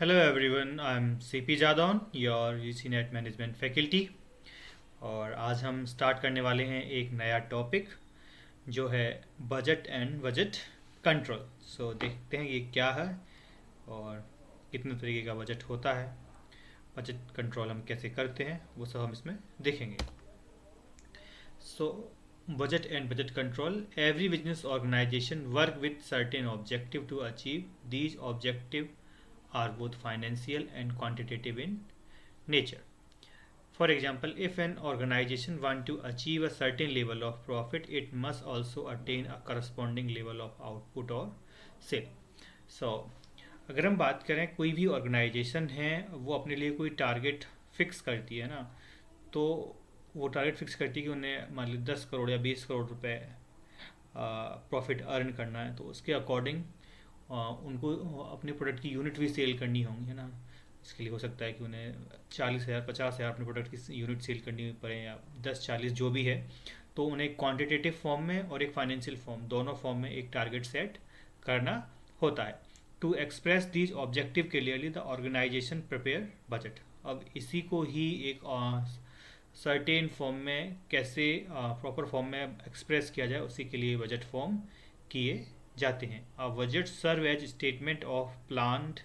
Hello everyone, I'm CP Jadon, your UCNet Management Faculty। और आज हम स्टार्ट करने वाले हैं एक नया टॉपिक जो है बजट एंड बजट कंट्रोल। सो देखते हैं ये क्या है और कितने तरीके का बजट होता है, बजट कंट्रोल हम कैसे करते हैं, वो सब हम इसमें देखेंगे। सो budget and budget control, every business organization work with certain objective to achieve these objective are both financial and quantitative in nature. For example, if an organization want to achieve a certain level of profit, it must also attain a corresponding level of output or sale. So अगर हम बात करें, कोई भी organisation है वो अपने लिए कोई टारगेट फिक्स करती है ना, तो वो टारगेट फिक्स करती है कि उन्हें मान ली 10 करोड़ या 20 करोड़ रुपए प्रॉफिट अर्न करना है, तो उसके अकॉर्डिंग उनको अपने प्रोडक्ट की यूनिट भी सेल करनी होंगी, है ना। इसके लिए हो सकता है कि उन्हें 40,000 50,000 अपने प्रोडक्ट की यूनिट सेल करनी पड़े, या 10 40 जो भी है। तो उन्हें एक क्वांटिटेटिव फॉर्म में और एक फाइनेंशियल फॉर्म, दोनों फॉर्म में एक टारगेट सेट करना होता है। To express these objective clearly the organization prepare budget. अब इसी को ही एक सर्टेन फॉर्म में कैसे प्रॉपर फॉर्म में एक्सप्रेस किया जाए, उसी के लिए बजट फॉर्म किए जाते हैं। A budget serve as statement of planned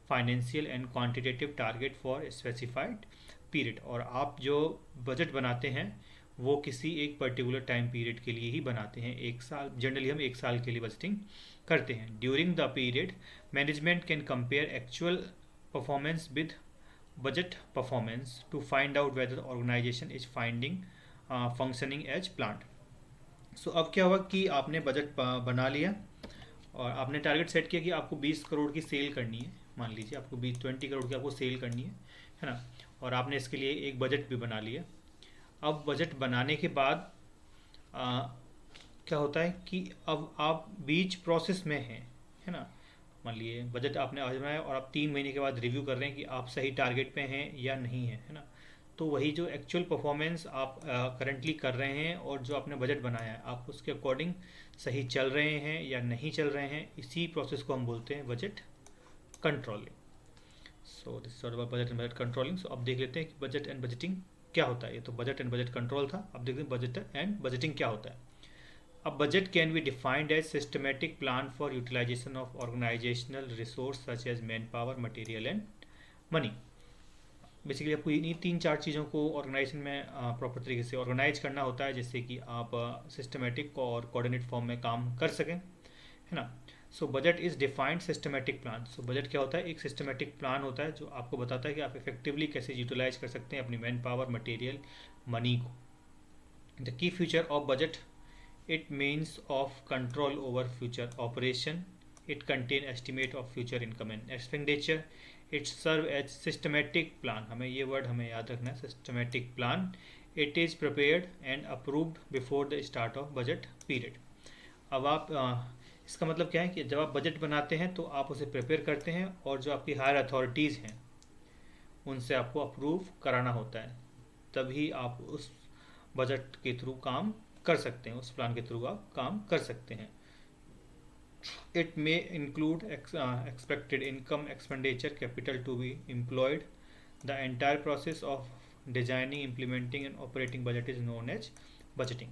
financial and quantitative target for specified period. और आप जो बजट बनाते हैं वो किसी एक पर्टिकुलर टाइम पीरियड के लिए ही बनाते हैं। एक साल, जनरली हम एक साल के लिए बजटिंग करते हैं। During the period management can compare actual performance with budget performance to find out whether the organization is finding functioning as planned. सो अब क्या हुआ कि आपने बजट बना लिया और आपने टारगेट सेट किया कि आपको 20 करोड़ की सेल करनी है। मान लीजिए आपको 20 करोड़ की आपको सेल करनी है ना। और आपने इसके लिए एक बजट भी बना लिया। अब बजट बनाने के बाद आ, क्या होता है कि अब आप बीच प्रोसेस में हैं, है ना। मान लिए बजट आपने आज बनाया और आप 3 महीने के बाद रिव्यू कर रहे हैं कि आप सही टारगेट पे हैं या नहीं है, है ना। तो वही जो एक्चुअल परफॉर्मेंस आप करंटली कर रहे हैं और जो आपने बजट बनाया है, आप उसके अकॉर्डिंग सही चल रहे हैं या नहीं चल रहे हैं, इसी प्रोसेस को हम बोलते हैं budget controlling. So this is about budget and budget controlling. So अब देख लेते हैं कि बजट एंड बजटिंग क्या होता है। ये तो बजट एंड बजट कंट्रोल था, अब देखते हैं बजट एंड बजटिंग क्या होता है। A budget can be defined as systematic plan for utilization of organizational resource such as manpower, material and money. Basically आपको इन्हीं 3 4 चीज़ों को ऑर्गेनाइजेशन में प्रॉपर तरीके से ऑर्गेनाइज करना होता है, जिससे कि आप सिस्टमेटिक और कोऑर्डिनेट फॉर्म में काम कर सकें, है ना। So budget is defined systematic plan. So budget क्या होता है? एक सिस्टमेटिक प्लान होता है जो आपको बताता है कि आप इफेक्टिवली कैसे यूटिलाइज कर सकते हैं अपनी मैन पावर, मटेरियल, मनी को। The key feature of budget, it means of control over future operation. It contain estimate of future income and expenditure. It serve as systematic plan. हमें ये word हमें याद रखना है, systematic plan. It is prepared and approved before the start of budget period. अब आप इसका मतलब क्या है कि जब आप बजट बनाते हैं तो आप उसे प्रिपेयर करते हैं और जो आपकी हायर अथॉरिटीज़ हैं उनसे आपको अप्रूव कराना होता है, तभी आप उस बजट के थ्रू काम कर सकते हैं, उस प्लान के थ्रू आप काम कर सकते हैं। It may include expected income, expenditure, capital to be employed. The entire process of designing, implementing and operating budget is known as budgeting.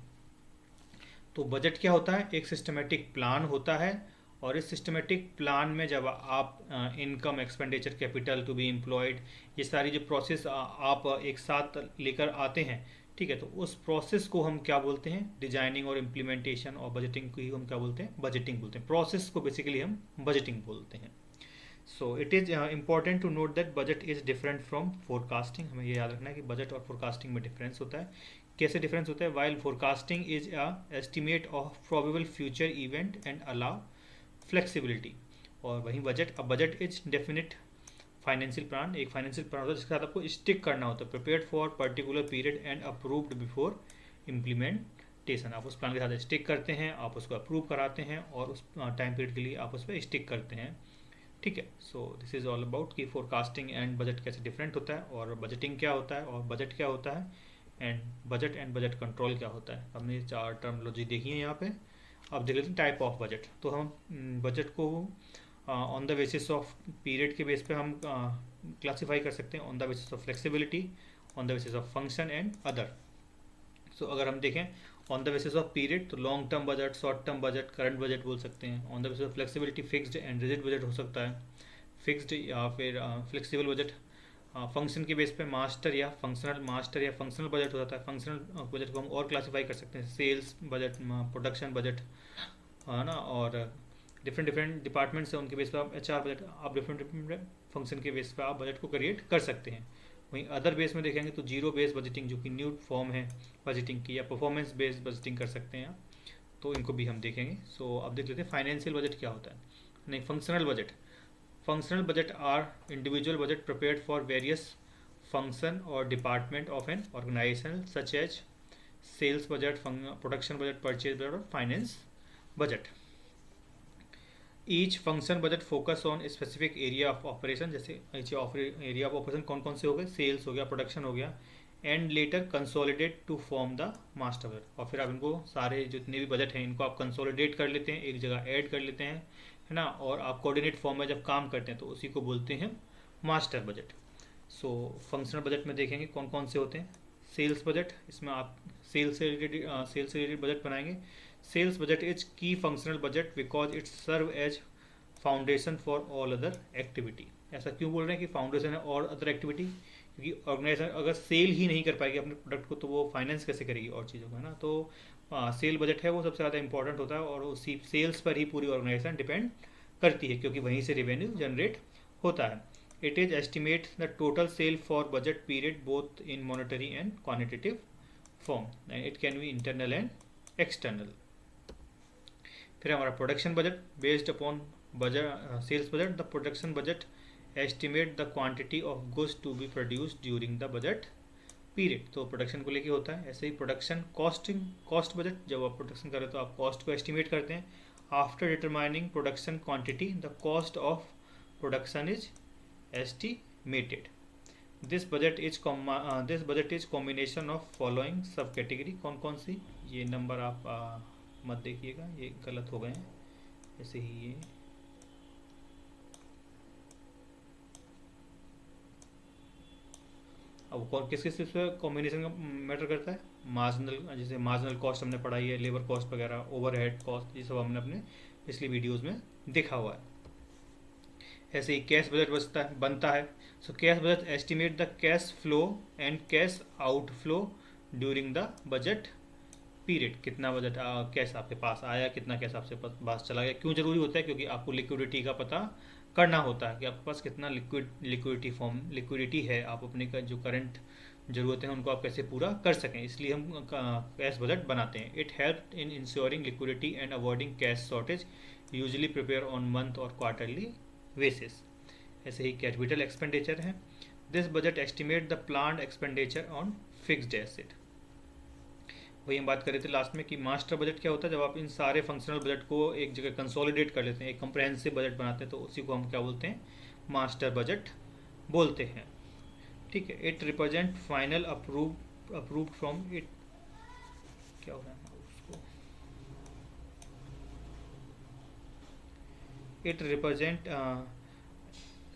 तो बजट क्या होता है? एक सिस्टमेटिक प्लान होता है, और इस सिस्टमेटिक प्लान में जब आप income, expenditure, capital to be employed, ये सारी जो प्रोसेस आप एक साथ लेकर आते हैं, ठीक है, तो उस प्रोसेस को हम क्या बोलते हैं? डिजाइनिंग और इम्प्लीमेंटेशन और बजटिंग को ही हम क्या बोलते हैं? बजटिंग बोलते हैं। प्रोसेस को बेसिकली हम बजटिंग बोलते हैं। So it is important to note that budget is different from forecasting. हमें ये याद रखना है कि बजट और फोरकास्टिंग में डिफरेंस होता है। कैसे डिफरेंस होता है? While forecasting is a estimate of probable future event and allow flexibility, और वहीं बजट, अब budget is definite financial plan, एक फाइनेंशियल प्लान होता है जिसके साथ आपको स्टिक करना होता है। Prepared for particular period and approved before implementation. आप उस प्लान के साथ स्टिक करते हैं, आप उसको अप्रूव कराते हैं और उस टाइम पीरियड के लिए आप उस पर स्टिक करते हैं, ठीक है। सो दिस इज ऑल अबाउट कि फोरकास्टिंग एंड बजट कैसे डिफरेंट होता है, और बजटिंग क्या होता है, और बजट क्या होता है, एंड बजट कंट्रोल क्या होता है। हमने 4 टर्मोलॉजी देखी है यहाँ पे। अब देख लेते हैं टाइप ऑफ बजट। तो हम बजट को on the basis of period के बेस पे हम क्लासीफाई कर सकते हैं, on the basis of flexibility, on the basis of function and other. So अगर हम देखें on the basis of period तो long term budget, short term budget, current budget बोल सकते हैं। On the basis of flexibility fixed and rigid budget हो सकता है, फिक्स्ड या फिर फ्लेक्सिबल बजट। फंक्शन के बेस पे मास्टर या फंक्शनल बजट हो जाता है। फंक्शनल बजट को हम और क्लासीफाई कर सकते हैं, सेल्स बजट, प्रोडक्शन बजट, है ना। और डिफरेंट डिफरेंट डिपार्टमेंट्स हैं, उनके बेस पे आप HR बजट, आप डिफरेंट डिफरेंट फंक्शन के बेस पे आप बजट को क्रिएट कर सकते हैं। वहीं अदर बेस में देखेंगे तो जीरो बेस बजटिंग, जो कि न्यू फॉर्म है बजटिंग की, या परफॉर्मेंस बेस्ड बजटिंग कर सकते हैं आप, तो इनको भी हम देखेंगे। सो अब देख लेते हैं फाइनेंशियल बजट क्या होता है। नहीं, functional budget. Functional budget are individual budget prepared for various function और department of an organisation such as sales budget, production budget, purchase budget और finance budget. Each function budget focus on specific area of operation, जैसे area of operation कौन कौन से हो गए, sales हो गया, प्रोडक्शन हो गया, and later consolidate to form the master budget. और फिर आप इनको सारे जितने भी बजट हैं इनको आप कंसोलिडेट कर लेते हैं, एक जगह ऐड कर लेते हैं, है ना। और आप कोऑर्डिनेट फॉर्म में जब काम करते हैं तो उसी को बोलते हैं master budget. So functional budget में देखेंगे कौन कौन से होते हैं। सेल्स बजट, इसमें आप सेल्स से रिलेटेड बजट बनाएंगे। Sales budget is key functional budget because it's serve as foundation for all other activity. ऐसा क्यों बोल रहे हैं कि फाउंडेशन है और अदर एक्टिविटी, क्योंकि ऑर्गेनाइजेशन अगर सेल ही नहीं कर पाएगी अपने प्रोडक्ट को तो वो फाइनेंस कैसे करेगी और चीज़ों को, है ना। तो सेल बजट है वो सबसे ज़्यादा इंपॉर्टेंट होता है और उसी सेल्स पर ही पूरी ऑर्गेनाइजेशन डिपेंड करती है, क्योंकि वहीं से रेवेन्यू जनरेट होता है। It is estimate the total sale for budget period both in monetary and quantitative form, and it can be internal and external. फिर हमारा production budget based upon budget sales budget. The production budget estimate the quantity of goods to be produced during the budget period. तो production को लेके होता है। ऐसे ही production cost budget, जब आप प्रोडक्शन कर रहे हो तो आप कॉस्ट को एस्टिमेट करते हैं। After determining production quantity the cost of production is estimated. This budget is combination of following सब कैटेगरी। कौन कौन सी, ये नंबर आप मत देखिएगा, ये गलत हो गए हैं। जैसे ही ये अब कौन किस किस पे कॉम्बिनेशन का मैटर करता है। मार्जिनल, जैसे मार्जिनल कॉस्ट हमने पढ़ाई है, लेबर कॉस्ट वगैरह, ओवरहेड कॉस्ट, ये सब हमने अपने पिछली वीडियोस में देखा हुआ है। ऐसे ही कैश बजट बनता है। So cash budget estimate the cash flow and cash outflow during the budget period. कितना बजट कैश आपके पास आया, कितना कैश आपसे पास चला गया। क्यों जरूरी होता है, क्योंकि आपको लिक्विडिटी का पता करना होता है कि आपके पास कितना लिक्विडिटी है, आप अपने का जो करंट ज़रूरतें हैं उनको आप कैसे पूरा कर सकें, इसलिए हम कैश बजट बनाते हैं। It help in ensuring liquidity and avoiding cash shortage, usually prepare on month और क्वार्टरली बेसिस। ऐसे ही कैपिटल एक्सपेंडिचर है। This budget estimate the planned expenditure on fixed asset. वही हम बात कर रहे थे लास्ट में कि मास्टर बजट क्या होता है, जब आप इन सारे फंक्शनल बजट को एक जगह कंसोलिडेट कर लेते हैं, एक कंप्रहेंसिव बजट बनाते हैं, तो उसी को हम क्या बोलते हैं, मास्टर बजट बोलते हैं। ठीक है। It represent final approved from it, क्या हो रहा है उसको, it represent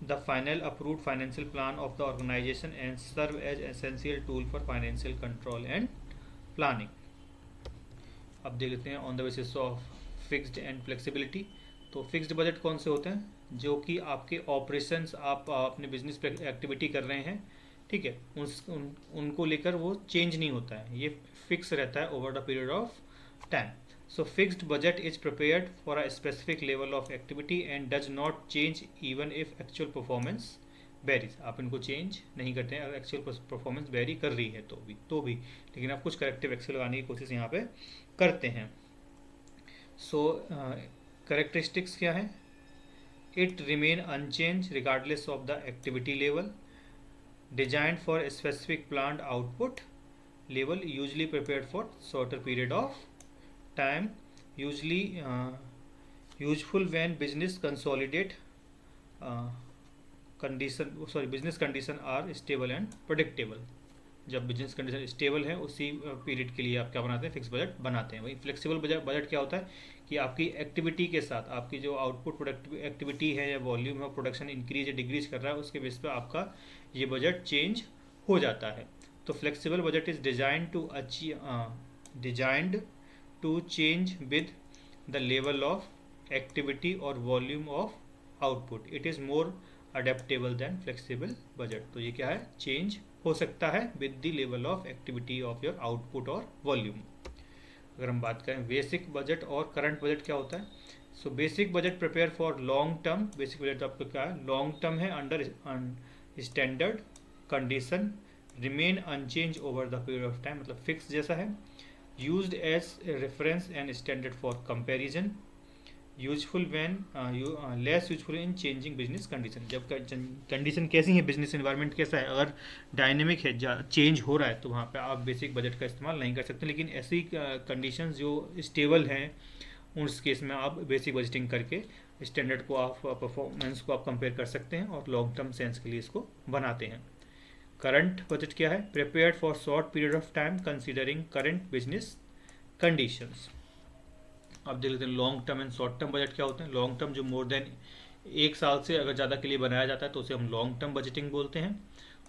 the final approved financial plan of the organization and serve as essential tool for financial control and planning. अब देख लेते हैं on the basis of fixed and flexibility. तो फिक्स्ड बजट कौन से होते हैं, जो कि आपके ऑपरेशंस, आप अपने बिजनेस पे एक्टिविटी कर रहे हैं, ठीक है, उनको लेकर वो चेंज नहीं होता है, ये फिक्स रहता है over the period of time. So fixed budget is prepared for a specific level of activity and does not change even if actual performance varies. आप इनको चेंज नहीं करते हैं अगर एक्चुअल परफॉर्मेंस वेरी कर रही है तो भी, लेकिन आप कुछ करेक्टिव एक्शन लगाने की कोशिश यहाँ पे करते हैं। सो करेक्टरिस्टिक्स क्या है, it remain unchange regardless of the activity level, designed for specific planned output level, usually prepared for shorter period of time, usually useful when business consolidate business condition are stable and predictable. जब business condition stable है उसी period के लिए आप क्या बनाते हैं, fix budget बनाते हैं। वही फ्लेक्सिबल बजट क्या होता है कि आपकी एक्टिविटी के साथ आपकी जो आउटपुट प्रोडक्ट एक्टिविटी है या वॉल्यूम ऑफ प्रोडक्शन इंक्रीज या डिक्रीज कर रहा है उसके बेस पर आपका ये बजट चेंज हो जाता है। तो flexible budget is designed to change with the level of activity और volume of output. It is more adaptable than flexible budget. तो ये क्या है, चेंज हो सकता है with the level of activity of your output और वॉल्यूम। अगर हम बात करें बेसिक बजट और करंट बजट क्या होता है, so basic budget prepare for long term. Basic budget आपका क्या है, लॉन्ग टर्म है, under standard condition, remain unchange over the period of time, मतलब फिक्स जैसा है, used as reference and standard for comparison, useful when less useful in changing business condition. जब condition कैसी है, बिजनेस इन्वायरमेंट कैसा है, अगर डायनेमिक है, चेंज हो रहा है, तो वहाँ पे आप बेसिक बजट का इस्तेमाल नहीं कर सकते। लेकिन ऐसी कंडीशंस जो स्टेबल हैं उस केस में आप बेसिक बजटिंग करके स्टैंडर्ड को आप परफॉर्मेंस को आप कंपेयर कर सकते हैं और लॉन्ग टर्म सेंस के लिए इसको बनाते हैं। करंट बजट क्या है, prepared for short period of time considering current business conditions. अब देख लेते हैं long term and short term budget क्या होते हैं। लॉन्ग टर्म जो मोर देन एक साल से अगर ज़्यादा के लिए बनाया जाता है तो उसे हम लॉन्ग टर्म बजटिंग बोलते हैं।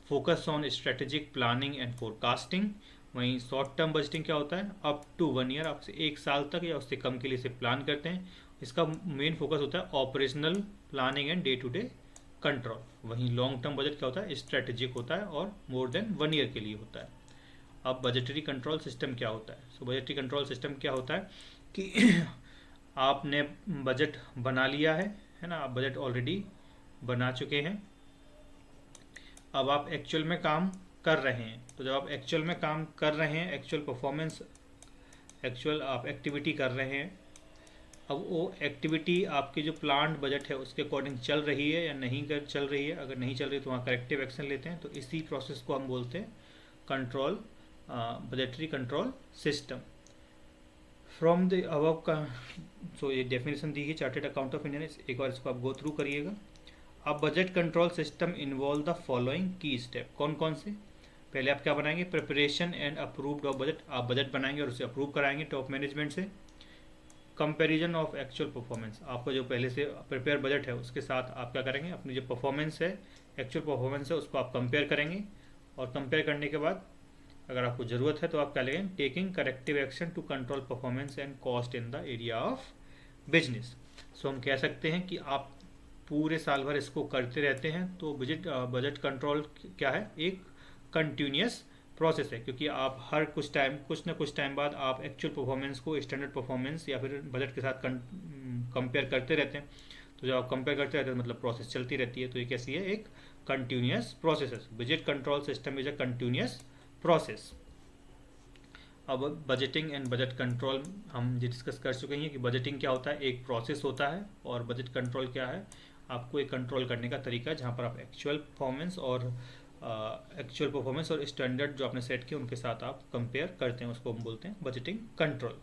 Focus on strategic planning and forecasting. वहीं शॉर्ट टर्म बजटिंग क्या होता है, अप टू 1 ईयर, आपसे एक साल तक या उससे कम के लिए इसे प्लान करते हैं। इसका मेन फोकस होता है operational planning and day to day control. वहीं लॉन्ग टर्म बजट क्या होता है, स्ट्रेटेजिक होता है और मोर देन 1 ईयर के लिए होता है। अब बजटरी कंट्रोल सिस्टम क्या होता है, सो बजटरी कंट्रोल सिस्टम क्या होता है कि आपने बजट बना लिया है ना, आप बजट ऑलरेडी बना चुके हैं, अब आप एक्चुअल में काम कर रहे हैं। तो जब आप एक्चुअल में काम कर रहे हैं, एक्चुअल परफॉर्मेंस, एक्चुअल आप एक्टिविटी कर रहे हैं, अब वो एक्टिविटी आपकी जो प्लान्ड बजट है उसके अकॉर्डिंग चल रही है या नहीं चल रही है। अगर नहीं चल रही है तो वहाँ करेक्टिव एक्शन लेते हैं। तो इसी प्रोसेस को हम बोलते हैं control, budgetary control system. From the above का सो ये डेफिनेशन दी है चार्टेड अकाउंट ऑफ इंडिया ने, एक बार इसको आप गो थ्रू करिएगा। अब budget control system involve the following की स्टेप। कौन कौन से, पहले आप क्या बनाएंगे, preparation and approved of budget. आप बजट बनाएंगे और उसे अप्रूव कराएंगे टॉप मैनेजमेंट से। कंपैरिजन ऑफ एक्चुअल परफॉर्मेंस, आपका जो पहले से प्रिपेयर बजट है उसके साथ आप क्या करेंगे, अपनी जो परफॉर्मेंस है, एक्चुअल परफॉर्मेंस है, उसको आप कंपेयर करेंगे। और कंपेयर करने के बाद अगर आपको ज़रूरत है तो आप क्या लेंगे, taking corrective action to control performance and cost in the area of business. So हम कह सकते हैं कि आप पूरे साल भर इसको करते रहते हैं। तो बजट कंट्रोल क्या है, एक कंटिन्यूस प्रोसेस है, क्योंकि आप हर कुछ ना कुछ टाइम बाद आप एक्चुअल परफॉर्मेंस को स्टैंडर्ड परफॉर्मेंस या फिर बजट के साथ कंपेयर करते रहते हैं। तो जब आप कंपेयर करते रहते हैं मतलब प्रोसेस चलती रहती है। तो ये कैसी है, एक कंटिन्यूस प्रोसेस है। Budget control system is a continuous process. अब बजटिंग एंड बजट कंट्रोल हम डिस्कस कर चुके हैं कि बजटिंग क्या होता है, एक प्रोसेस होता है, और बजट कंट्रोल क्या है, आपको एक कंट्रोल करने का तरीका है जहाँ पर आप एक्चुअल परफॉर्मेंस और स्टैंडर्ड जो आपने सेट किए उनके साथ आप कंपेयर करते हैं, उसको हम बोलते हैं बजटिंग कंट्रोल।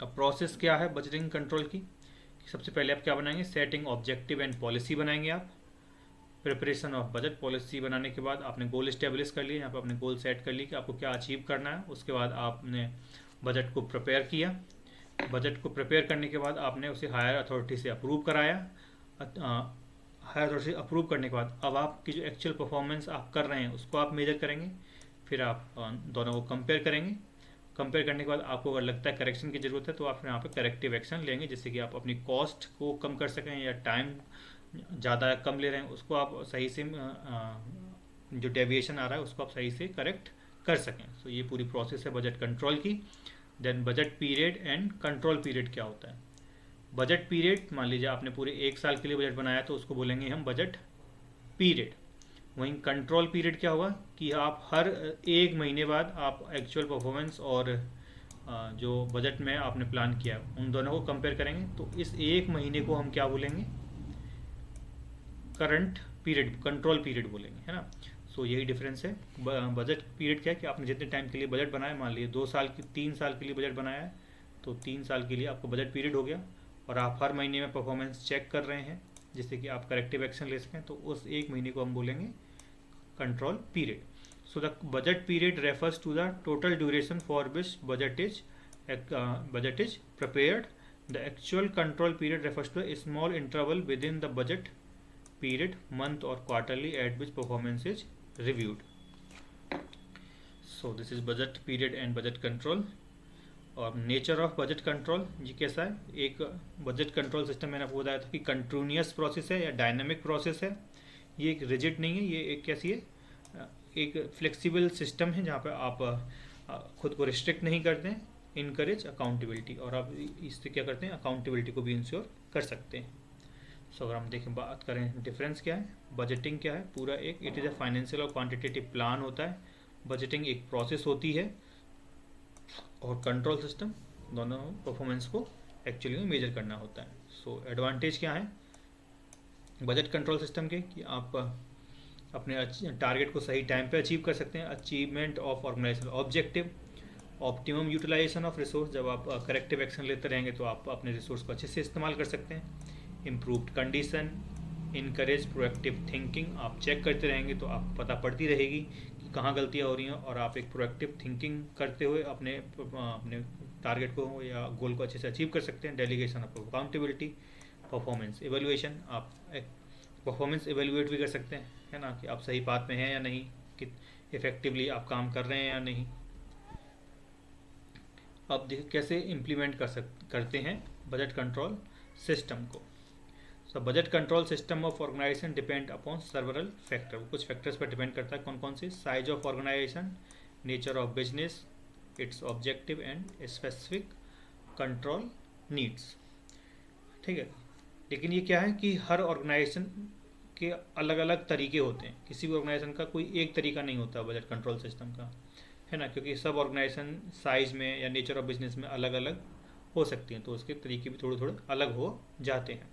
अब प्रोसेस क्या है बजटिंग कंट्रोल की, सबसे पहले आप क्या बनाएंगे, सेटिंग ऑब्जेक्टिव एंड पॉलिसी बनाएंगे आप। प्रिपरेशन ऑफ बजट, पॉलिसी बनाने के बाद आपने गोल इस्टेब्लिश कर लिए, यहाँ पर आपने गोल सेट कर ली कि आपको क्या अचीव करना है। उसके बाद आपने बजट को प्रिपेयर किया। बजट को प्रिपेयर करने के बाद आपने उसे हायर अथॉरिटी से अप्रूव कराया। हायर अथॉरिटी से अप्रूव करने के बाद अब आपकी जो एक्चुअल परफॉर्मेंस आप कर रहे हैं उसको आप मेजर करेंगे। फिर आप दोनों को कंपेयर करेंगे। कंपेयर करने के बाद आपको अगर लगता है करेक्शन की ज़रूरत है तो आप यहाँ पे करेक्टिव एक्शन लेंगे, जिससे कि आप अपनी कॉस्ट को कम कर सकें, या टाइम ज़्यादा कम ले रहे हैं उसको आप सही से जो डेविएशन आ रहा है उसको आप सही से करेक्ट कर सकें। तो ये पूरी प्रोसेस है बजट कंट्रोल की। Then budget period and control period क्या होता है। बजट पीरियड, मान लीजिए आपने पूरे एक साल के लिए बजट बनाया तो उसको बोलेंगे हम बजट पीरियड। वहीं कंट्रोल पीरियड क्या होगा कि आप हर एक महीने बाद आप एक्चुअल परफॉर्मेंस और जो बजट में आपने प्लान किया उन दोनों को कंपेयर करेंगे। तो इस एक महीने को हम क्या बोलेंगे, करंट पीरियड, कंट्रोल पीरियड बोलेंगे, है ना। सो यही डिफरेंस है। बजट पीरियड क्या है कि आपने जितने टाइम के लिए बजट बनाया, मान लीजिए 2 साल की 3 साल के लिए बजट बनाया है तो 3 साल के लिए आपको बजट पीरियड हो गया, और आप हर महीने में परफॉर्मेंस चेक कर रहे हैं जिससे कि आप करेक्टिव एक्शन ले सकें, तो उस एक महीने को हम बोलेंगे control period. So the budget period refers to the total duration for which budget is prepared. The actual control period refers to a small interval within the budget period, month or quarterly, at which performance is reviewed. So this is budget period and budget control. और nature of budget control ये कैसा है, एक budget control system मैंने आपको बताया था कि कंटिन्यूस प्रोसेस है या डायनामिक प्रोसेस है। ये एक रिजिड नहीं है, ये एक कैसी है, एक फ्लेक्सिबल सिस्टम है जहाँ पे आप खुद को रिस्ट्रिक्ट नहीं करते हैं, इनकरेज अकाउंटेबिलिटी, और आप इससे क्या करते हैं, अकाउंटेबिलिटी को भी इंश्योर कर सकते हैं। सो अगर हम देखें, बात करें डिफरेंस क्या है, बजटिंग क्या है, पूरा एक इट इज़ अ फाइनेंशियल और क्वांटिटेटिव प्लान होता है। बजटिंग एक प्रोसेस होती है और कंट्रोल सिस्टम दोनों परफॉर्मेंस को एक्चुअली में मेजर करना होता है। सो एडवांटेज क्या है बजट कंट्रोल सिस्टम के, कि आप अपने टारगेट को सही टाइम पे अचीव कर सकते हैं। Achievement of organization objective, optimum utilization of resource, जब आप करेक्टिव एक्शन लेते रहेंगे तो आप अपने रिसोर्स को अच्छे से इस्तेमाल कर सकते हैं। Improved condition, encourage proactive thinking, आप चेक करते रहेंगे तो आप पता पड़ती रहेगी कि कहाँ गलतियाँ हो रही हैं, और आप एक प्रोएक्टिव थिंकिंग करते हुए अपने टारगेट को या गोल को अच्छे से अचीव कर सकते हैं। Delegation of accountability, performance evaluation, आप परफॉर्मेंस एवेल्युएट भी कर सकते हैं, है ना, कि आप सही बात में हैं या नहीं, कि इफेक्टिवली आप काम कर रहे हैं या नहीं। अब देखिए कैसे इम्प्लीमेंट करते हैं बजट कंट्रोल सिस्टम को। So budget control system of organisation depend upon several factor, कुछ फैक्टर्स पर डिपेंड करता है। कौन कौन से, size of organisation, nature of business, its objective and specific control needs. ठीक है, लेकिन ये क्या है कि हर ऑर्गेनाइजेशन के अलग अलग तरीके होते हैं, किसी भी ऑर्गेनाइजेशन का कोई एक तरीका नहीं होता बजट कंट्रोल सिस्टम का, है ना, क्योंकि सब ऑर्गेनाइजेशन साइज में या नेचर ऑफ बिजनेस में अलग अलग हो सकती हैं, तो उसके तरीके भी थोड़े थोड़े अलग हो जाते हैं।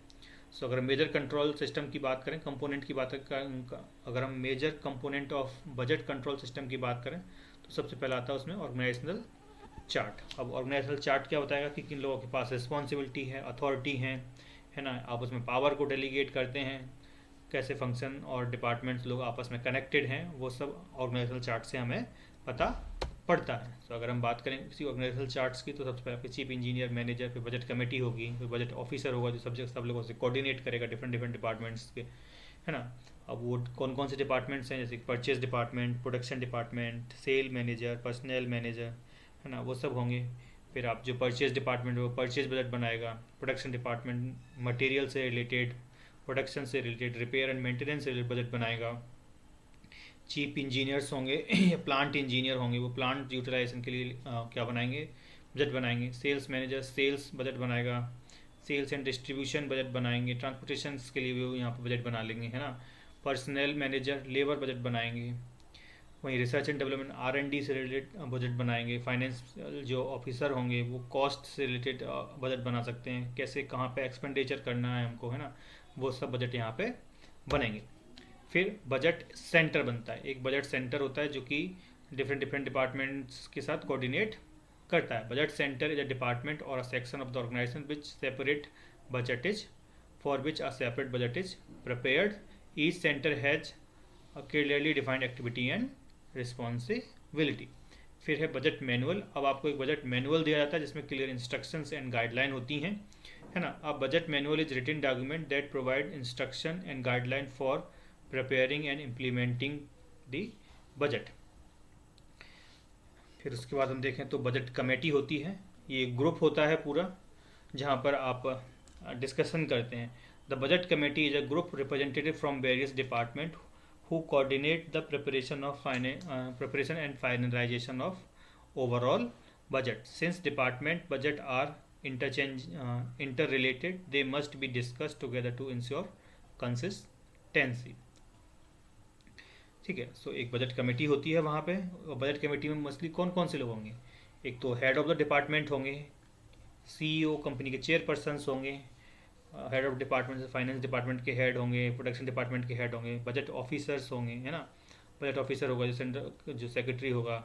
सो अगर मेजर कंट्रोल सिस्टम की बात करें, कंपोनेंट की बात करें, अगर हम major component of budget control system की बात करें तो सबसे पहला आता है उसमें ऑर्गेनाइजेशनल चार्ट। अब ऑर्गेनाइजेशनल चार्ट क्या बताएगा कि किन लोगों के पास रिस्पॉन्सिबिलिटी है, अथॉरिटी है ना, आप उसमें पावर को डेलीगेट करते हैं, कैसे फंक्शन और डिपार्टमेंट्स लोग आपस में कनेक्टेड हैं, वो सब ऑर्गेनाइजेशनल चार्ट से हमें पता पड़ता है। तो अगर हम बात करें किसी ऑर्गेनाइजेशनल चार्ट्स की, तो सबसे पहले आपके चीफ इंजीनियर, मैनेजर, फिर बजट कमेटी होगी, फिर बजट ऑफिसर होगा जो सब लोगों से कोऑर्डिनेट करेगा डिफरेंट डिपार्टमेंट्स के, है ना। अब वो कौन कौन से डिपार्टमेंट्स हैं, जैसे purchase department, production department, sale manager, personal manager, है ना, वो सब होंगे। फिर आप जो परचेज डिपार्टमेंट वो परचेज बजट बनाएगा, प्रोडक्शन डिपार्टमेंट मटेरियल से रिलेटेड, प्रोडक्शन से रिलेटेड, रिपेयर एंड मेंटेनेंस से रिलेटेड बजट बनाएगा। चीफ इंजीनियर्स होंगे या प्लांट इंजीनियर होंगे, वो प्लांट यूटिलाइजेशन के लिए क्या बनाएंगे, बजट बनाएंगे। सेल्स मैनेजर सेल्स बजट बनाएगा, सेल्स एंड डिस्ट्रीब्यूशन बजट बनाएंगे, ट्रांसपोर्टेशन के लिए भी यहाँ पर बजट बना लेंगे, है ना। पर्सनल मैनेजर लेबर बजट बनाएंगे। वहीं रिसर्च एंड डेवलपमेंट R&D से रिलेटेड बजट बनाएंगे। फाइनेंस जो ऑफिसर होंगे वो कॉस्ट से रिलेटेड बजट बना सकते हैं, कैसे कहाँ पे एक्सपेंडिचर करना है हमको, है ना, वो सब बजट यहाँ पे बनेंगे। फिर बजट सेंटर बनता है, एक बजट सेंटर होता है जो कि डिफरेंट डिपार्टमेंट्स के साथ कोऑर्डिनेट करता है। Budget centre is a department और a section of the organisation which separate budget is for which a separate budget is prepared. Each centre has a clearly defined activity and responsibility. फिर है budget manual. अब आपको एक budget manual दिया जाता है जिसमें क्लियर इंस्ट्रक्शंस एंड गाइडलाइन होती हैं, है ना। अब budget manual is written document that provide instruction and guideline for preparing and implementing the budget. फिर उसके बाद हम देखें तो बजट कमेटी होती है, ये ग्रुप होता है पूरा जहाँ पर आप डिस्कशन करते हैं। The budget committee is a group representative from various department who coordinate the preparation and finalization of overall budget. Since department budget are interrelated, they must be discussed together to ensure consistency. ठीक है, सो एक budget committee होती है वहाँ पे, और budget committee में mostly कौन कौन से लोग होंगे, एक तो हेड ऑफ द डिपार्टमेंट होंगे, CEO कंपनी के चेयरपर्सन्स होंगे, head of department finance department के हेड होंगे, प्रोडक्शन डिपार्टमेंट के हेड होंगे, बजट ऑफिसर्स होंगे, है ना। बजट ऑफिसर होगा जो सेक्रेटरी होगा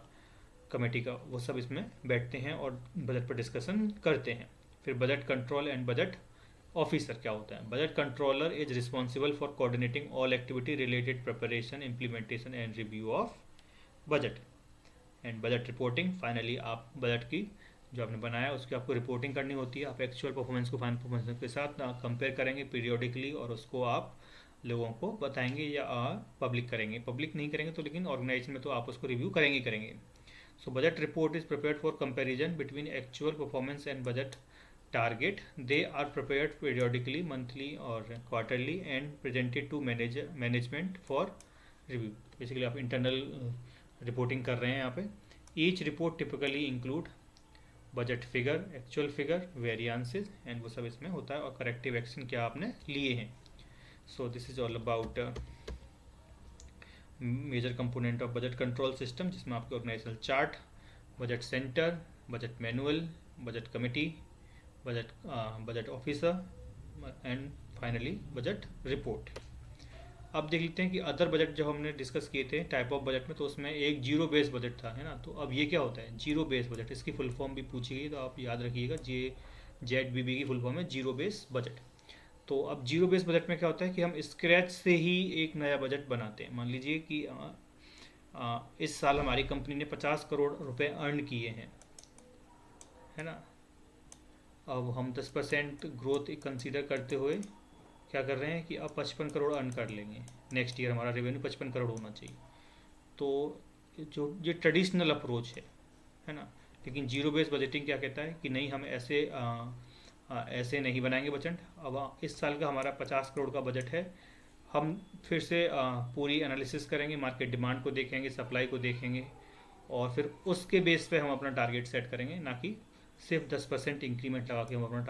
कमेटी का, वो सब इसमें बैठते हैं और बजट पर डिस्कशन करते हैं। फिर budget control and budget officer क्या होता है, budget controller is responsible for coordinating all activity related preparation, implementation and review of budget and budget reporting. Finally आप बजट की जो आपने बनाया उसकी आपको रिपोर्टिंग करनी होती है। आप एक्चुअल परफॉर्मेंस को फाइनल परफॉर्मेंस के साथ कंपेयर करेंगे पीरियोडिकली और उसको आप लोगों को बताएंगे या पब्लिक करेंगे। पब्लिक नहीं करेंगे तो लेकिन ऑर्गेनाइजेशन में तो आप उसको रिव्यू करेंगे। So budget report is prepared for comparison between actual performance and budget target. They are prepared periodically, monthly or quarterly, and presented to management for review. Basically आप internal reporting कर रहे हैं यहाँ पे। Each report typically include budget figure, actual figure, variances, and वो सब इसमें होता है और corrective action क्या आपने लिए हैं। So this is all about major component of budget control system, जिसमें आपके organizational chart, budget center, budget manual, budget committee, budget officer and finally budget report. अब देख लेते हैं कि अदर बजट जो हमने डिस्कस किए थे टाइप ऑफ बजट में, तो उसमें एक जीरो बेस बजट था, है ना। तो अब ये क्या होता है जीरो बेस बजट, इसकी फुल फॉर्म भी पूछी गई तो आप याद रखिएगा, JZBB की फुल फॉर्म है जीरो बेस बजट। तो अब जीरो बेस बजट में क्या होता है कि हम स्क्रैच से ही एक नया बजट बनाते हैं। मान लीजिए कि इस साल हमारी कंपनी ने 50 करोड़ रुपए अर्न किए हैं, है ना। अब हम 10% ग्रोथ कंसीडर करते हुए क्या कर रहे हैं कि अब 55 करोड़ अर्न कर लेंगे नेक्स्ट ईयर, हमारा रेवेन्यू 55 करोड़ होना चाहिए। तो जो ये ट्रेडिशनल अप्रोच है ना। लेकिन जीरो बेस बजटिंग क्या कहता है कि नहीं, हम ऐसे नहीं बनाएंगे बजट। अब इस साल का हमारा 50 करोड़ का बजट है, हम फिर से पूरी एनालिसिस करेंगे, मार्केट डिमांड को देखेंगे, सप्लाई को देखेंगे और फिर उसके बेस पे हम अपना टारगेट सेट करेंगे, ना कि सिर्फ 10% इंक्रीमेंट लगा के हम अपना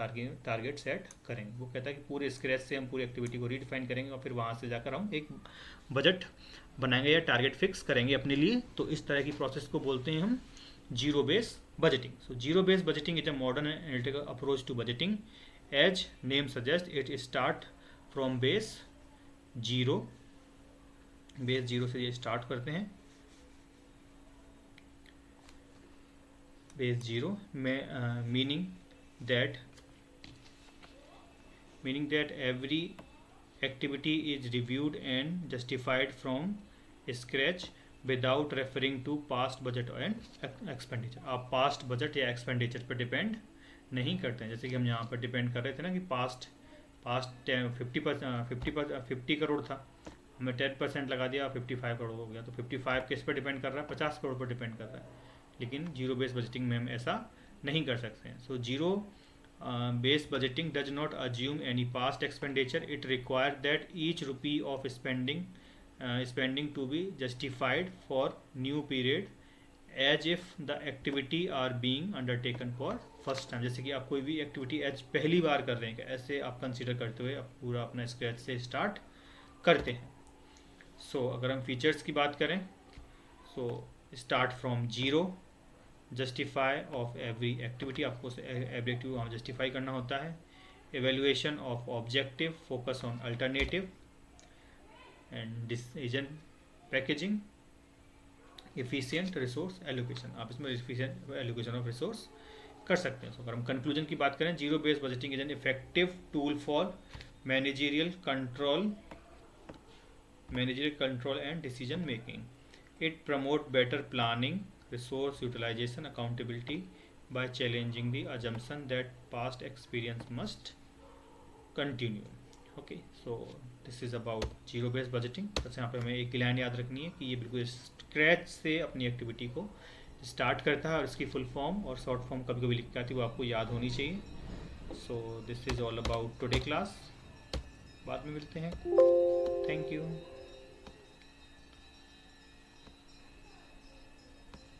टारगेट सेट करेंगे। वो कहता है कि पूरे स्क्रैच से हम पूरी एक्टिविटी को रीडिफाइन करेंगे और फिर वहाँ से जाकर हम एक बजट बनाएंगे या टारगेट फिक्स करेंगे अपने लिए। तो इस तरह की प्रोसेस को बोलते हैं हम zero base budgeting. So zero base budgeting is a modern analytical approach to budgeting. As name suggest, it start from base zero. Base zero से ये स्टार्ट करते हैं, बेस जीरो में meaning that every activity is reviewed and justified from scratch without referring to past budget and expenditure। आप past budget या expenditure पर depend नहीं करते हैं। जैसे कि हम यहाँ पर डिपेंड कर रहे थे ना कि पास्ट 50 करोड़ था, हमने 10% लगा दिया, 55 करोड़ हो गया। तो 55 किस पर डिपेंड कर रहा है, 50 करोड़ पर डिपेंड कर रहा है। लेकिन जीरो बेस बजटिंग में हम ऐसा नहीं कर सकते हैं। So zero base budgeting does not assume any past expenditure. It require that each rupee of spending to be justified for new period as if the activity are being undertaken for first time. जैसे कि आप कोई भी activity as पहली बार कर रहे हैं, ऐसे आप कंसिडर करते हुए आप पूरा अपना स्क्रैच से स्टार्ट करते हैं। सो अगर हम फीचर्स की बात करें, so start from zero, justify of every activity, आपको एवरी एक्टिविटी वहाँ जस्टिफाई करना होता है। Evaluation of objective, focus on alternative and decision packaging, efficient resource allocation. आप इसमें एफिशिएंट एलोकेशन ऑफ रिसोर्स कर सकते हैं। अगर हम कंक्लूजन की बात करें, zero based budgeting is an effective tool for managerial control and decision making. It promote better planning, resource utilization, accountability by challenging the assumption that past experience must continue. Okay, so this is about zero based budgeting। बस यहाँ पे हमें एक line याद रखनी है कि ये बिल्कुल स्क्रैच से अपनी एक्टिविटी को स्टार्ट करता है और इसकी फुल फॉर्म और शॉर्ट फॉर्म कभी कभी लिख के आती है, वो आपको याद होनी चाहिए। सो this is all about today class. बाद में मिलते हैं। Thank you.